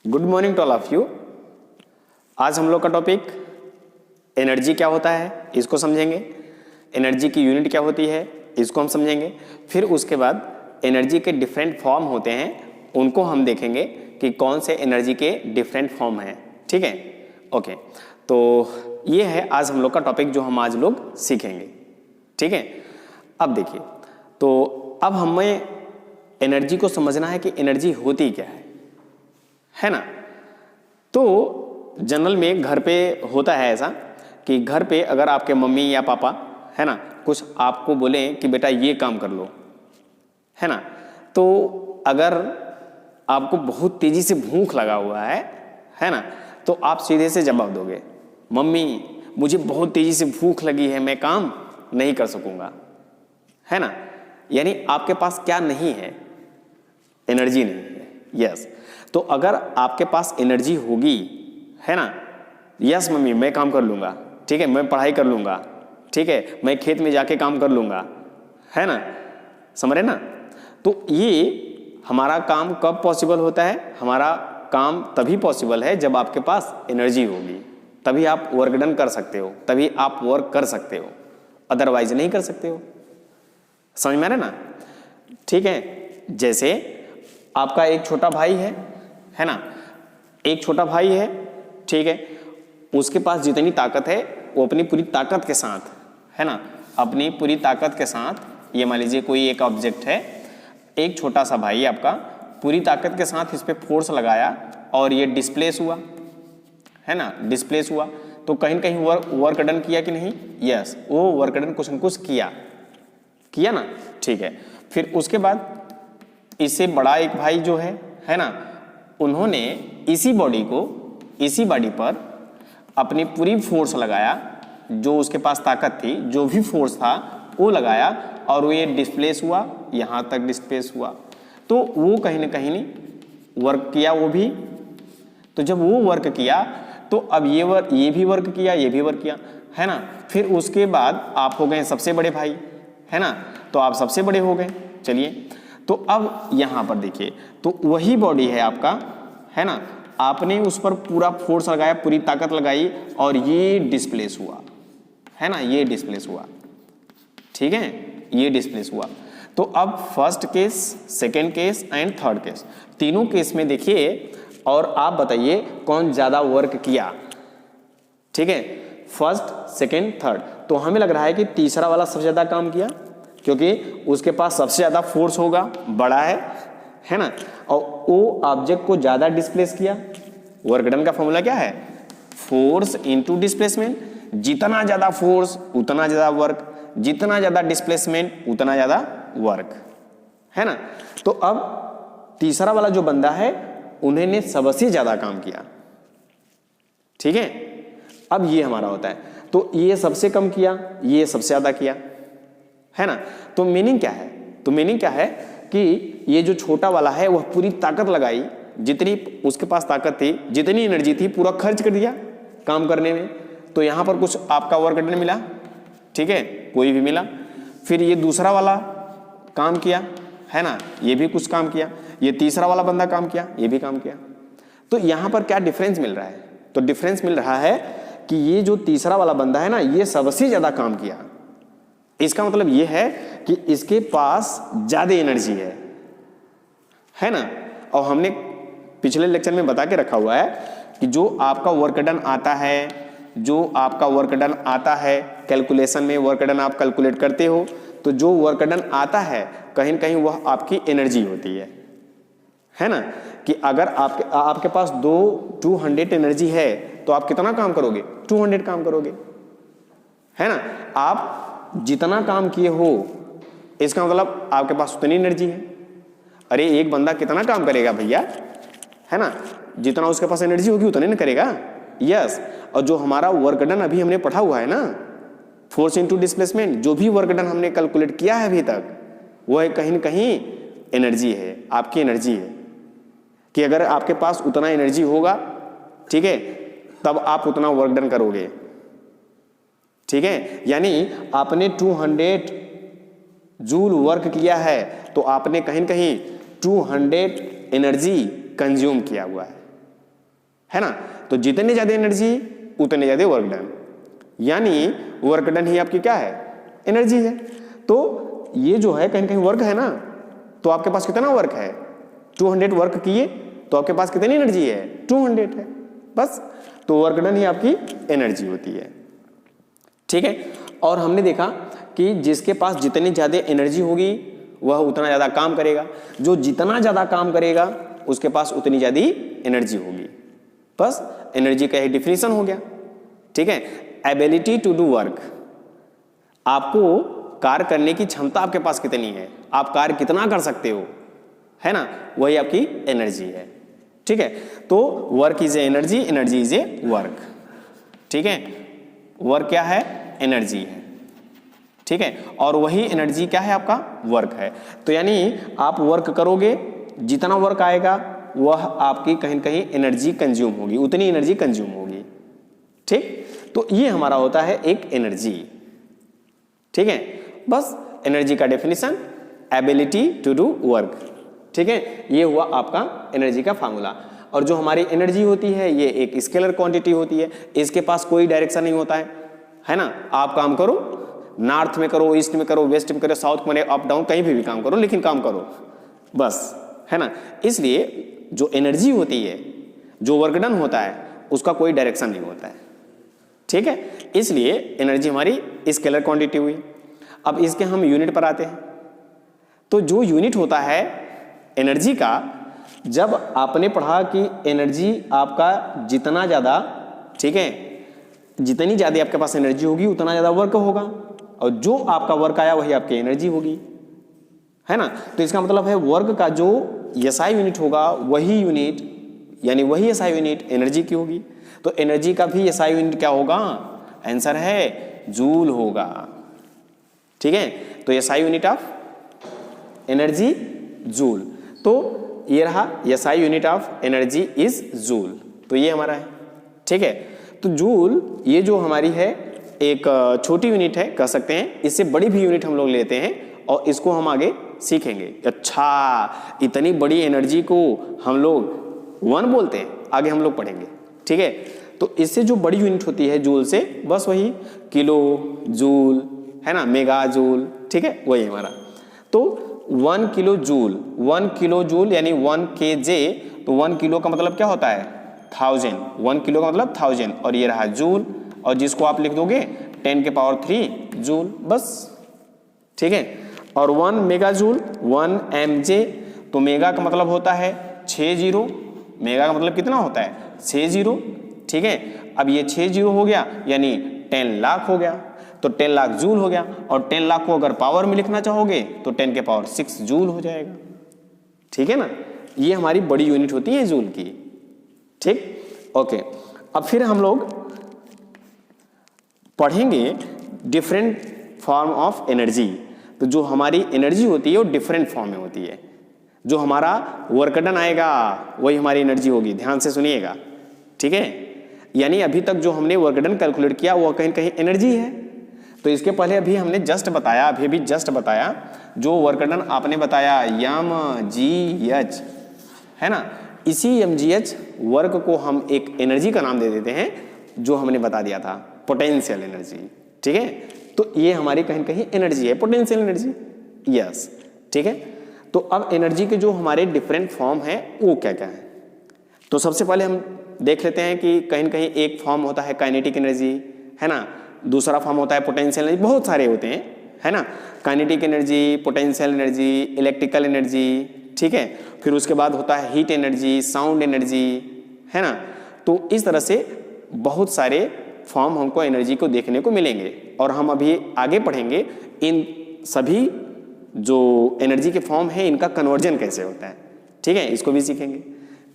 Good morning to all of you. आज हम लोग का टॉपिक एनर्जी क्या होता है इसको समझेंगे, एनर्जी की यूनिट क्या होती है इसको हम समझेंगे, फिर उसके बाद एनर्जी के डिफरेंट फॉर्म होते हैं उनको हम देखेंगे कि कौन से एनर्जी के डिफरेंट फॉर्म हैं। ठीक है, ओके। तो ये है आज हम लोग का टॉपिक जो हम आज लोग सीखेंगे। ठीक है, अब देखिए, तो अब हमें एनर्जी को समझना है कि एनर्जी होती क्या है ना। तो जनरल में घर पे होता है ऐसा कि घर पे अगर आपके मम्मी या पापा है ना कुछ आपको बोले कि बेटा ये काम कर लो, है ना, तो अगर आपको बहुत तेजी से भूख लगा हुआ है ना, तो आप सीधे से जवाब दोगे मम्मी मुझे बहुत तेजी से भूख लगी है, मैं काम नहीं कर सकूंगा, है ना। यानी आपके पास क्या नहीं है, एनर्जी नहीं है। यस, तो अगर आपके पास एनर्जी होगी, है ना, यस मम्मी मैं काम कर लूंगा, ठीक है, मैं पढ़ाई कर लूंगा, ठीक है, मैं खेत में जाके काम कर लूंगा, है ना, समझ रहे ना। तो ये हमारा काम कब पॉसिबल होता है, हमारा काम तभी पॉसिबल है जब आपके पास एनर्जी होगी, तभी आप वर्क डन कर सकते हो, तभी आप वर्क कर सकते हो, अदरवाइज नहीं कर सकते हो। समझ में आ रहा है ना। ठीक है, जैसे आपका एक छोटा भाई है ना, एक छोटा भाई है, ठीक है, उसके पास जितनी ताकत है वो अपनी पूरी ताकत के साथ, है ना, अपनी पूरी ताकत के साथ, ये मान लीजिए कोई एक ऑब्जेक्ट है, एक छोटा सा भाई आपका पूरी ताकत के साथ इस पे फोर्स लगाया और ये डिस्प्लेस हुआ, है ना, डिस्प्लेस हुआ, तो कहीं न कहीं वर्क डन किया कि नहीं। यस, वो वर्क डन कुछ न कुछ किया ना। ठीक है, फिर उसके बाद इससे बड़ा एक भाई जो है ना, उन्होंने इसी बॉडी पर अपनी पूरी फोर्स लगाया, जो उसके पास ताकत थी, जो भी फोर्स था वो लगाया और वो ये डिस्प्लेस हुआ, यहाँ तक डिस्प्लेस हुआ, तो वो कहीं ना कहीं वर्क किया वो भी। तो जब वो वर्क किया तो अब ये भी वर्क किया, ये भी वर्क किया, है ना। फिर उसके बाद आप हो गए सबसे बड़े भाई, है ना, तो आप सबसे बड़े हो गए। चलिए, तो अब यहां पर देखिए, तो वही बॉडी है आपका, है ना, आपने उस पर पूरा फोर्स लगाया, पूरी ताकत लगाई और ये डिस्प्लेस हुआ, है ना, ये डिस्प्लेस हुआ। ठीक है, ये डिस्प्लेस हुआ। तो अब first case, second case and third case, तीनों केस में देखिए और आप बताइए कौन ज्यादा वर्क किया। ठीक है, फर्स्ट सेकेंड थर्ड, तो हमें लग रहा है कि तीसरा वाला सबसे ज्यादा काम किया, क्योंकि उसके पास सबसे ज्यादा फोर्स होगा, बड़ा है ना, और वो ऑब्जेक्ट को ज्यादा डिस्प्लेस किया। वर्क डन का फॉर्मूला क्या है, फोर्स इनटू डिस्प्लेसमेंट, जितना ज्यादा फोर्स उतना ज्यादा वर्क, जितना ज्यादा डिस्प्लेसमेंट उतना ज्यादा वर्क, है ना। तो अब तीसरा वाला जो बंदा है उन्होंने सबसे ज्यादा काम किया। ठीक है, अब ये हमारा होता है, तो ये सबसे कम किया, ये सबसे ज्यादा किया, है ना। तो मीनिंग क्या है, तो मीनिंग क्या है कि ये जो छोटा वाला है वह पूरी ताकत लगाई, जितनी उसके पास ताकत थी, जितनी एनर्जी थी, पूरा खर्च कर दिया काम करने में, तो यहां पर कुछ आपका वर्क डन मिला, ठीक है, कोई भी मिला। फिर ये दूसरा वाला काम किया, है ना, ये भी कुछ काम किया, ये तीसरा वाला बंदा काम किया, ये भी काम किया। तो यहां पर क्या डिफरेंस मिल रहा है, तो डिफरेंस मिल रहा है कि ये जो तीसरा वाला बंदा है ना, ये सबसे ज्यादा काम किया। इसका मतलब ये है कि इसके पास ज्यादा एनर्जी है ना। और हमने पिछले लेक्चर में बता के रखा हुआ है कि जो आपका वर्क डन आता है, जो आपका वर्क डन आता है कैलकुलेशन में, वर्क डन आप कैलकुलेट करते हो, तो जो वर्क डन आता है कहीं न कहीं वह आपकी एनर्जी होती है ना। कि अगर आपके पास 200 एनर्जी है तो आप कितना काम करोगे, 200 काम करोगे, है ना। आप जितना काम किए हो इसका मतलब आपके पास उतनी एनर्जी है। अरे एक बंदा कितना काम करेगा भैया, है ना, जितना उसके पास एनर्जी होगी उतने ना करेगा। यस, और जो हमारा वर्क डन अभी हमने पढ़ा हुआ है ना, फोर्स इनटू डिस्प्लेसमेंट, जो भी वर्क डन हमने कैलकुलेट किया है अभी तक, वह कहीं न कहीं एनर्जी है, आपकी एनर्जी है। कि अगर आपके पास उतना एनर्जी होगा, ठीक है, तब आप उतना वर्क डन करोगे। ठीक है, यानी आपने 200 जूल वर्क किया है तो आपने कहीं न कहीं 200 एनर्जी कंज्यूम किया हुआ है। है ना। तो जितनी ज्यादा एनर्जी उतने ज्यादा वर्क डन, यानी वर्क डन ही आपकी क्या है, एनर्जी है। तो ये जो है कहीं कहीं वर्क है ना, तो आपके पास कितना वर्क है, 200 वर्क किए तो आपके पास कितनी एनर्जी है, 200 है बस। तो वर्क डन ही आपकी एनर्जी होती है, ठीक है। और हमने देखा कि जिसके पास जितनी ज्यादा एनर्जी होगी वह उतना ज्यादा काम करेगा, जो जितना ज्यादा काम करेगा उसके पास उतनी ज्यादा एनर्जी होगी। बस एनर्जी का ही डिफिनीशन हो गया, ठीक है। एबिलिटी टू डू वर्क, आपको कार्य करने की क्षमता आपके पास कितनी है, आप कार्य कितना कर सकते हो, है ना, वही आपकी एनर्जी है, ठीक है। तो work is a energy, energy is a work, ठीक है। वर्क क्या है, एनर्जी है, ठीक है। और वही एनर्जी क्या है, आपका वर्क है। तो यानी आप वर्क करोगे, जितना वर्क आएगा वह आपकी कहीं न कहीं एनर्जी कंज्यूम होगी, उतनी एनर्जी कंज्यूम होगी, ठीक। तो ये हमारा होता है एक एनर्जी, ठीक है। बस एनर्जी का definition ability to do work, ठीक है। ये हुआ आपका एनर्जी का फार्मूला। और जो हमारी एनर्जी होती है ये एक स्केलर क्वांटिटी होती है, इसके पास कोई डायरेक्शन नहीं होता है ना। आप काम करो, नॉर्थ में करो, ईस्ट में करो, वेस्ट में करो, साउथ में, अप डाउन कहीं भी काम करो, लेकिन काम करो बस, है ना। इसलिए जो एनर्जी होती है, जो वर्क डन होता है, उसका कोई डायरेक्शन नहीं होता है, ठीक है। इसलिए एनर्जी हमारी स्केलर क्वांटिटी हुई। अब इसके हम यूनिट पर आते हैं। तो जो यूनिट होता है एनर्जी का, जब आपने पढ़ा कि एनर्जी आपका जितना ज्यादा, ठीक है, जितनी ज्यादा आपके पास एनर्जी होगी उतना ज्यादा वर्क होगा, और जो आपका वर्क आया वही आपकी एनर्जी होगी, है ना। तो इसका मतलब है वर्क का जो एसआई यूनिट होगा वही यूनिट, यानी वही एसआई यूनिट एनर्जी की होगी। तो एनर्जी का भी एसआई यूनिट क्या होगा, आंसर है जूल होगा, ठीक है। तो SI unit of energy joule. तो ये रहा SI unit of energy is joule, तो ये हमारा है, ठीक है। तो जूल ये जो हमारी है एक छोटी यूनिट है कह सकते हैं, इससे बड़ी भी यूनिट हम लोग लेते हैं और इसको हम आगे सीखेंगे। अच्छा, इतनी बड़ी एनर्जी को हम लोग वन बोलते हैं, आगे हम लोग पढ़ेंगे, ठीक है। तो इससे जो बड़ी यूनिट होती है जूल से, बस वही किलो जूल, है ना, मेगा जूल, ठीक है, वही हमारा। तो 1 किलो जूल, 1 किलो जूल यानी 1 kJ, तो 1 किलो का मतलब क्या होता है, 1000, 1 किलो का मतलब 1000, और ये रहा जूल, और जिसको आप लिख दोगे 10 के पावर 3 जूल, बस, ठीक है। और 1 मेगा जूल 1 mJ, तो मेगा का मतलब होता है 6 जीरो, मेगा का मतलब कितना होता है 6 जीरो, ठीक है। अब ये 6 जीरो हो गया यानी 10 लाख हो गया, तो 10 लाख जूल हो गया, और 10 लाख को अगर पावर में लिखना चाहोगे तो 10 के पावर 6 जूल हो जाएगा, ठीक है ना। ये हमारी बड़ी यूनिट होती है जूल की, ठीक, ओके। अब फिर हम लोग पढ़ेंगे डिफरेंट फॉर्म ऑफ एनर्जी। तो जो हमारी एनर्जी होती है वो डिफरेंट फॉर्म में होती है, जो हमारा वर्क डन आएगा वही हमारी एनर्जी होगी, ध्यान से सुनिएगा, ठीक है। यानी अभी तक जो हमने वर्क डन कैलकुलेट किया वो कहीं कहीं एनर्जी है। तो इसके पहले अभी हमने जस्ट बताया, अभी भी जस्ट बताया, जो वर्क डन आपने बताया mgh, है ना, इसी mgh वर्क को हम एक एनर्जी का नाम दे देते हैं, जो हमने बता दिया था पोटेंशियल एनर्जी, ठीक है। तो ये हमारी कहीं कहीं एनर्जी है, पोटेंशियल एनर्जी, यस, ठीक है। तो अब एनर्जी के जो हमारे डिफरेंट फॉर्म है वो क्या क्या है, तो सबसे पहले हम देख लेते हैं कि कहीं कहीं एक फॉर्म होता है काइनेटिक एनर्जी, है ना, दूसरा फॉर्म होता है पोटेंशियल एनर्जी, बहुत सारे होते हैं, है ना, kinetic energy, potential energy, electrical energy, ठीक है। फिर उसके बाद होता है हीट एनर्जी, साउंड एनर्जी, है ना। तो इस तरह से बहुत सारे फॉर्म हमको एनर्जी को देखने को मिलेंगे, और हम अभी आगे पढ़ेंगे इन सभी जो एनर्जी के फॉर्म है इनका कन्वर्जन कैसे होता है, ठीक है, इसको भी सीखेंगे,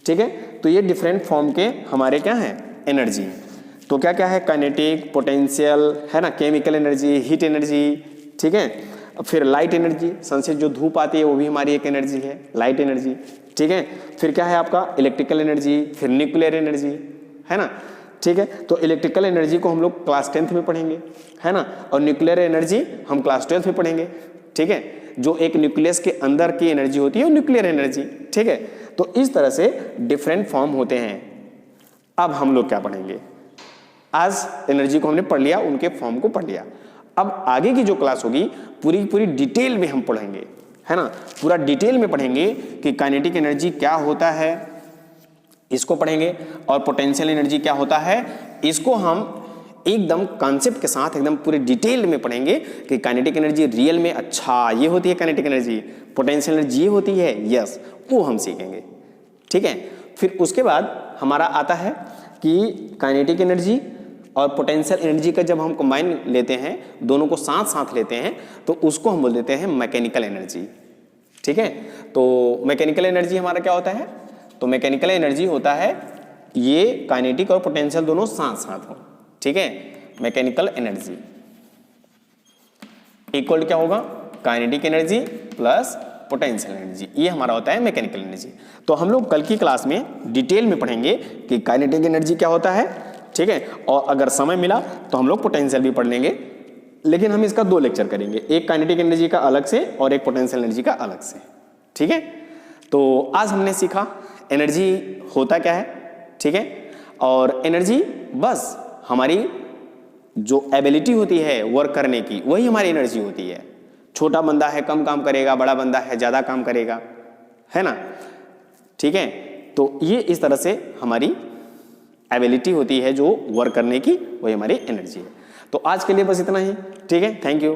ठीक है। तो ये डिफरेंट फॉर्म के हमारे क्या हैं एनर्जी हैं। तो क्या क्या है, काइनेटिक, पोटेंशियल, है ना, केमिकल एनर्जी, हीट एनर्जी, ठीक है। फिर लाइट एनर्जी, सन से जो धूप आती है वो भी हमारी एक एनर्जी है, लाइट एनर्जी, ठीक है। फिर क्या है आपका इलेक्ट्रिकल एनर्जी, फिर न्यूक्लियर एनर्जी, है ना, ठीक है। तो इलेक्ट्रिकल एनर्जी को हम लोग क्लास 10th में पढ़ेंगे, है ना, और न्यूक्लियर एनर्जी हम क्लास 12th में पढ़ेंगे, ठीक है। जो एक न्यूक्लियस के अंदर की एनर्जी होती है वो न्यूक्लियर एनर्जी, ठीक है। तो इस तरह से डिफरेंट फॉर्म होते हैं, अब हम लोग क्या पढ़ेंगे, आज एनर्जी को हमने पढ़ लिया, उनके फॉर्म को पढ़ लिया। अब आगे की जो क्लास होगी पूरी पूरी डिटेल में हम पढ़ेंगे, है ना, पूरा डिटेल में पढ़ेंगे कि काइनेटिक एनर्जी क्या होता है, इसको पढ़ेंगे, और पोटेंशियल एनर्जी क्या होता है, इसको हम एकदम कॉन्सेप्ट के साथ एकदम पूरे डिटेल में पढ़ेंगे कि काइनेटिक एनर्जी रियल में अच्छा ये होती है, काइनेटिक एनर्जी, पोटेंशियल एनर्जी ये होती है, यस, वो हम सीखेंगे। ठीक है, फिर उसके बाद हमारा आता है कि काइनेटिक एनर्जी और पोटेंशियल एनर्जी का जब हम कंबाइन लेते हैं, दोनों को साथ साथ लेते हैं, तो उसको हम बोल देते हैं मैकेनिकल एनर्जी। ठीक है, तो मैकेनिकल एनर्जी हमारा क्या होता है, तो मैकेनिकल एनर्जी होता है ये काइनेटिक और पोटेंशियल दोनों साथ साथ हो। ठीक है, मैकेनिकल एनर्जी इक्वल क्या होगा, kinetic energy plus potential energy, ये हमारा होता है मैकेनिकल एनर्जी। तो हम लोग कल की क्लास में डिटेल में पढ़ेंगे कि काइनेटिक एनर्जी क्या होता है। ठीक है, और अगर समय मिला तो हम लोग पोटेंशियल भी पढ़ लेंगे, लेकिन हम इसका 2 लेक्चर करेंगे, एक काइनेटिक एनर्जी का अलग से और एक पोटेंशियल एनर्जी का अलग से। ठीक है, तो आज हमने सीखा एनर्जी होता क्या है। ठीक है, और एनर्जी बस हमारी जो एबिलिटी होती है वर्क करने की, वही हमारी एनर्जी होती है। छोटा बंदा है कम काम करेगा, बड़ा बंदा है ज़्यादा काम करेगा, है ना। ठीक है, तो ये इस तरह से हमारी एबिलिटी होती है जो वर्क करने की, वही हमारी एनर्जी है। तो आज के लिए बस इतना ही। ठीक है, थैंक यू।